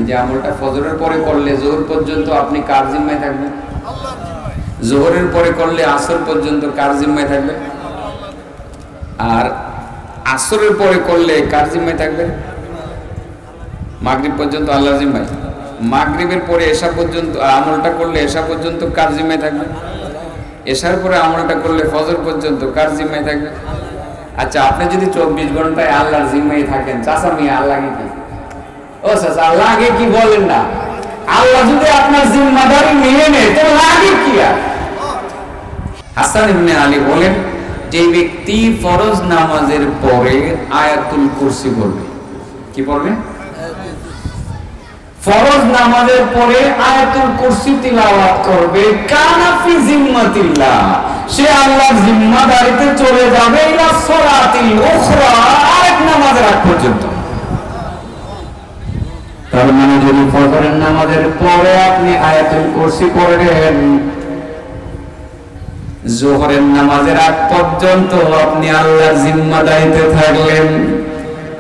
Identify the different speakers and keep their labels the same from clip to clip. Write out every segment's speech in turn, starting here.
Speaker 1: যে আমলটা ফজরের পরে করলে যোহর পর্যন্ত আপনি কার জিম্মায় থাকবেন? আল্লাহর জিম্মায়। যোহরের পরে করলে আসর পর্যন্ত কার জিম্মায় থাকবেন? আর আসরের পরে করলে কার জিম্মায় থাকবেন? মাগরিব পর্যন্ত আল্লাহর জিম্মায়। মাগরিবের পরে এশা পর্যন্ত আমলটা করলে এশা পর্যন্ত কার জিম্মায় থাকবে? এশার পরে আমলটা করলে ফজর পর্যন্ত কার জিম্মায় থাকবে? আচ্ছা, আপনি যদি 24 ঘন্টায় আল্লাহর জিম্মায় থাকেন, চাচা মিয়া আল্লাহকে কি? ও চাচা, আল্লাহকে কি বলেন না? আল্লাহ যদি আপনার জিম্মাদারি নিয়ে নেয় তো লাগে কি? আর হাসান ইবনে আলী বলেন, যে ব্যক্তি ফরজ নামাজের পরে আয়াতুল কুরসি পড়বে, কি পড়বে? ফরজ নামাজের পরে আয়াতুল কুরসি তিলাওয়াত করবে, কানা ফি জিম্মাতিল্লাহ, সে আল্লাহর জিম্মাদারিতে চলে যাবে ইলা সলাতিল উখরা, আরেক নামাজের আগ পর্যন্ত। তার মানে যদি ফজরের নামাজের পরে আপনি আয়াতুল কুরসি পড়লেন, যোহরের নামাজের আগ পর্যন্ত আপনি আল্লাহর জিম্মাদারিতে থাকলেন।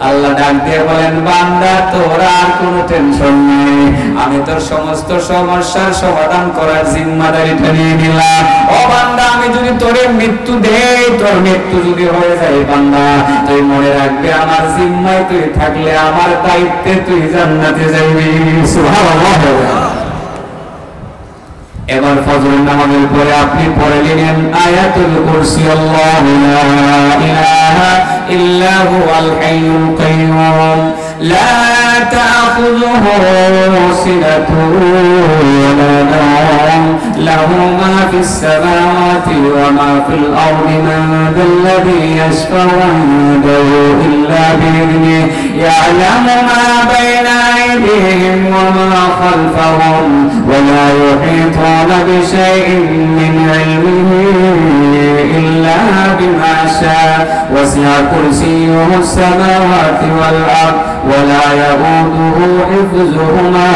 Speaker 1: আল্লাহ ডাক দিয়ে বলেন, বান্দা তোর আর কোনো টেনশন নেই, আমি তোর সমস্ত সমস্যার সমাধান করার জিম্মাদারিটা নিয়ে নিলাম। ও বান্দা, আমি যদি তোরে মৃত্যু দেই, তোর মৃত্যু যদি হয়ে যায় বান্দা, তুই মনে রাখবি আমার জিম্মায় তুই থাকলে আমার দায়িত্বে তুই জান্নাতে যাবি। সুবহানাল্লাহ। এবার ফজরের নামাজের পরে আপনি পড়ে নিলেন আয়াতুল কুরসি, আল্লাহু লা ইলাহা ইল্লা হুয়াল হাইয়ুল কাইয়্যুম লা তা'খুযুহু সিনাতুন ওয়া লা নাওম লাহু মা ফিস সামাওয়াতি ওয়া মা ফিল আরদি মান যাল্লাযী ইয়াশফা'ু 'ইনদাহু ইল্লা বিইذনিহি ইয়া'লামু মা বাইনা আইদিহিম ওয়া মা খালফাহুম ওয়া লা ইউহীতুনা বিশাইইন মিন 'ইলমিহি ইল্লা বিমা শা'a ওয়াসি'a কুরসিয়্যুহু আস-সামাওয়াতি ওয়াল আরদ ওয়া লা ইয়াউদুহু হিফযুহুমা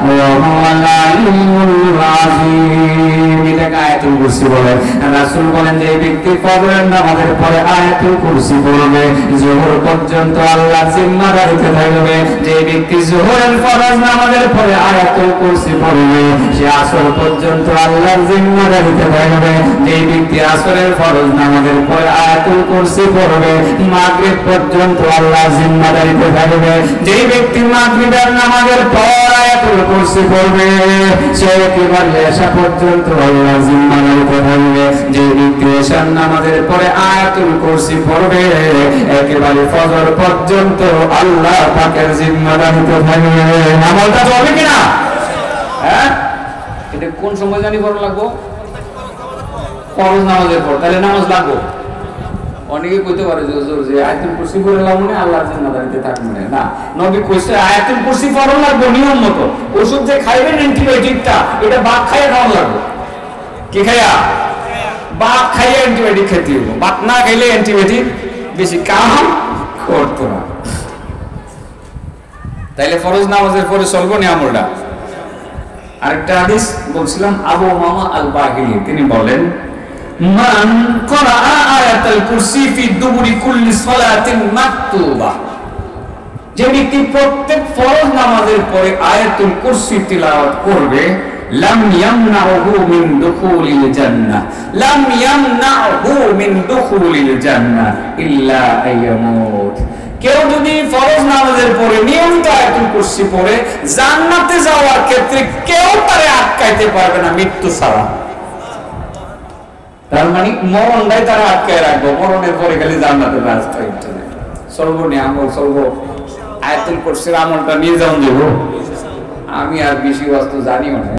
Speaker 1: ওয়া হুয়াল আলিয়্যুল আযীম। এটাকে আয়াতুল কুরসি বলে। রাসূল বলেন, যে ব্যক্তি ফজরের নামাজের পরে আয়াতুল কুরসি পড়বে, যোহর পর্যন্ত আল্লাহর জিম্মাদারিতে থাকবে। যে ব্যক্তি যোহরের ফরজ নামাজের পরে আয়াতুল কুরসি পড়বে, সে আসর পর্যন্ত আল্লাহর জিম্মাদারিতে থাকবে। যে ব্যক্তি আসরের ফরজ নামাজের পরে আয়াতুল কুরসি পড়বে, মাগরিব পর্যন্ত আল্লাহর জিম্মাদারিতে থাকবে। যে ব্যক্তি মাগরিবের নামাজের পর আয়াতুল কুরসি পড়বে, সে একেবারে এশা পর্যন্ত আল্লাহর জিম্মাদারিতে থাকবে। যে ব্যক্তি এশার নামাজের পরে আয়াতুল কুরসি পড়বে, একেবারে ফজর পর্যন্ত আল্লাহ পাকের জিম্মাদারিতে থাকবে। আমলটা চলবে কিনা? হ্যাঁ, এটা কোন সময় জানি পড়া লাগবো? ফরজ নামাজের পর। তাহলে নামাজ লাগবো। অনেকে কইতে পারে যে আয়াতুল কুরসি পড়ে লাগবো না, আল্লাহর জিম্মাদারিতে থাকবে না। নবী কইছে আয়াতুল কুরসি পড়া লাগবে নিয়ম মতো। ওষুধ যে খাইবেন অ্যান্টিবায়োটিকটা, এটা বাদ খাইয়ে খাওয়া লাগবে। কি খাইয়া? বাদ খাইয়ে অ্যান্টিবায়োটিক খেতে হবে। বাদ না খাইলে অ্যান্টিবায়োটিক বেশি কাম করতো না। তাইলে ফরজ নামাজের পরে চলবো না আমলটা। আরেকটা হাদিস বলছিলাম, আবু উমামা আল-বাহিলি তিনি বলেন, মান ক্বরাআ আয়াতুল কুরসি ফি দুবুরি কুল্লি সালাতিন মাকতুবা, যে ব্যক্তি প্রত্যেক ফরজ নামাজের পরে আয়াতুল কুরসি তিলাওয়াত করবে, লাম ইয়ামনাহু মিন দুখুলিল জান্নাহ, লাম ইয়ামনাহু মিন দুখুলিল জান্নাহ ইল্লা আইয়ামুত। কেউ যদি ফরজ নামাজের পরে নিয়মিত আয়াতুল কুরসি পড়ে, জান্নাতে যাওয়ার ক্ষেত্রে কেউ তারে আটকাইতে পারবে না মৃত্যু ছাড়া। তার মানে মরণটাই তারা আটকায় রাখবো, মরণের পরে খালি জান্নাতের রাস্তা। সর্বনিয়ম আমল সর্ব আয়াতুল কুরসির আমলটা নিয়ে যাওয়া দেব। আমি আর বেশি বস্তু জানিও না।